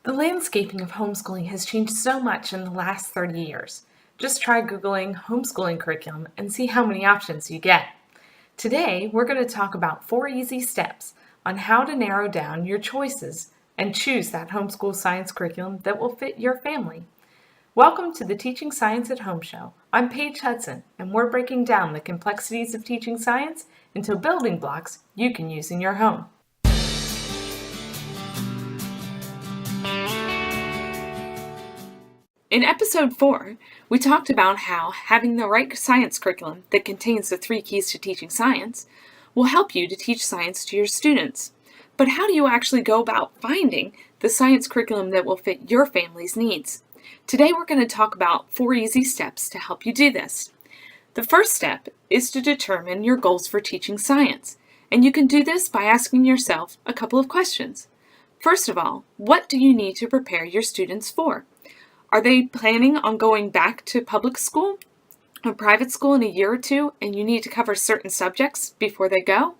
The landscaping of homeschooling has changed so much in the last 30 years. Just try Googling homeschooling curriculum and see how many options you get. Today, we're going to talk about 4 easy steps on how to narrow down your choices and choose that homeschool science curriculum that will fit your family. Welcome to the Teaching Science at Home show. I'm Paige Hudson, and we're breaking down the complexities of teaching science into building blocks you can use in your home. In episode 4, we talked about how having the right science curriculum that contains the 3 keys to teaching science will help you to teach science to your students. But how do you actually go about finding the science curriculum that will fit your family's needs? Today we're going to talk about 4 easy steps to help you do this. The first step is to determine your goals for teaching science, and you can do this by asking yourself a couple of questions. First of all, what do you need to prepare your students for? Are they planning on going back to public school or private school in a year or two and you need to cover certain subjects before they go?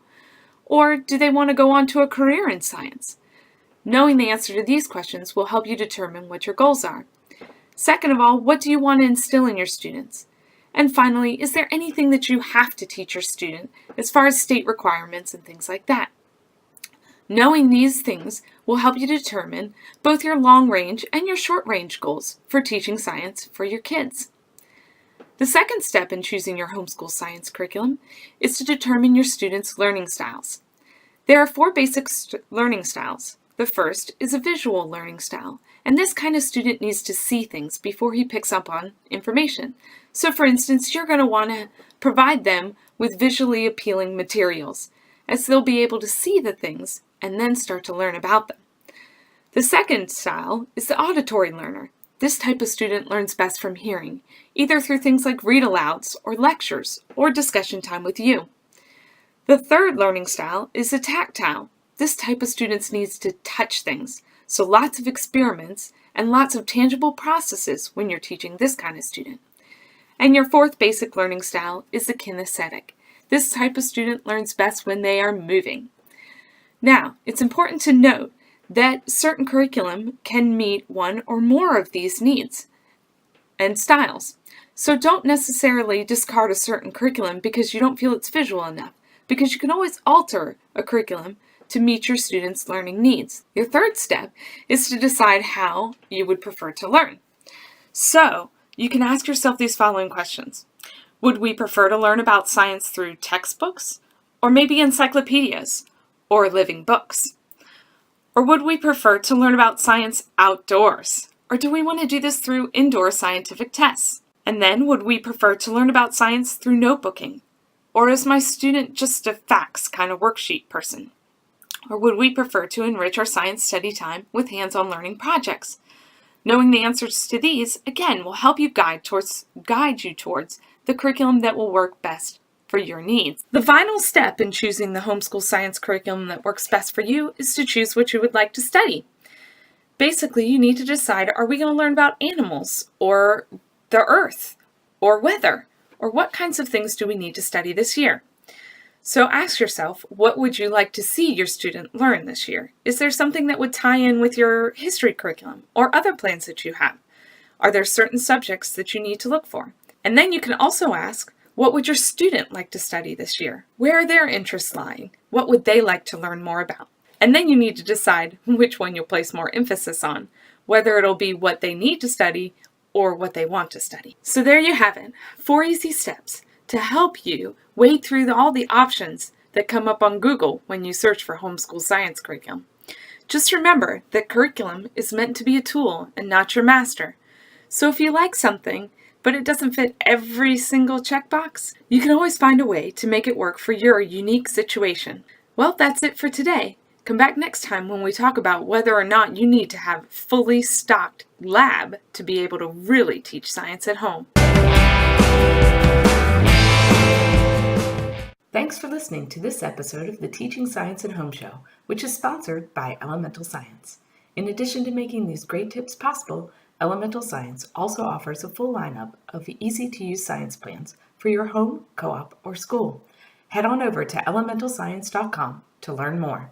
Or do they want to go on to a career in science? Knowing the answer to these questions will help you determine what your goals are. Second of all, what do you want to instill in your students? And finally, is there anything that you have to teach your student as far as state requirements and things like that? Knowing these things will help you determine both your long-range and your short-range goals for teaching science for your kids. The second step in choosing your homeschool science curriculum is to determine your students' learning styles. There are 4 basic learning styles. The first is a visual learning style, and this kind of student needs to see things before he picks up on information. So for instance, you're going to want to provide them with visually appealing materials, as they'll be able to see the things and then start to learn about them. The second style is the auditory learner. This type of student learns best from hearing, either through things like read-alouds or lectures or discussion time with you. The third learning style is the tactile. This type of student needs to touch things, so lots of experiments and lots of tangible processes when you're teaching this kind of student. And your fourth basic learning style is the kinesthetic. This type of student learns best when they are moving. Now, it's important to note that certain curriculum can meet one or more of these needs and styles. So don't necessarily discard a certain curriculum because you don't feel it's visual enough, because you can always alter a curriculum to meet your students' learning needs. Your third step is to decide how you would prefer to learn. So, you can ask yourself these following questions. Would we prefer to learn about science through textbooks, or maybe encyclopedias, or living books? Or would we prefer to learn about science outdoors? Or do we want to do this through indoor scientific tests? And then would we prefer to learn about science through notebooking? Or is my student just a facts kind of worksheet person? Or would we prefer to enrich our science study time with hands-on learning projects? Knowing the answers to these, again, will help you guide you towards the curriculum that will work best for your needs. The final step in choosing the homeschool science curriculum that works best for you is to choose what you would like to study. Basically, you need to decide, are we going to learn about animals, or the earth, or weather, or what kinds of things do we need to study this year? So ask yourself, what would you like to see your student learn this year? Is there something that would tie in with your history curriculum or other plans that you have? Are there certain subjects that you need to look for? And then you can also ask, what would your student like to study this year? Where are their interests lying? What would they like to learn more about? And then you need to decide which one you'll place more emphasis on, whether it'll be what they need to study or what they want to study. So there you have it, 4 easy steps to help you wade through all the options that come up on Google when you search for homeschool science curriculum. Just remember that curriculum is meant to be a tool and not your master. So if you like something, but it doesn't fit every single checkbox, you can always find a way to make it work for your unique situation. Well, that's it for today. Come back next time when we talk about whether or not you need to have a fully stocked lab to be able to really teach science at home. Thanks for listening to this episode of the Teaching Science at Home show, which is sponsored by Elemental Science. In addition to making these great tips possible, Elemental Science also offers a full lineup of easy-to-use science plans for your home, co-op, or school. Head on over to elementalscience.com to learn more.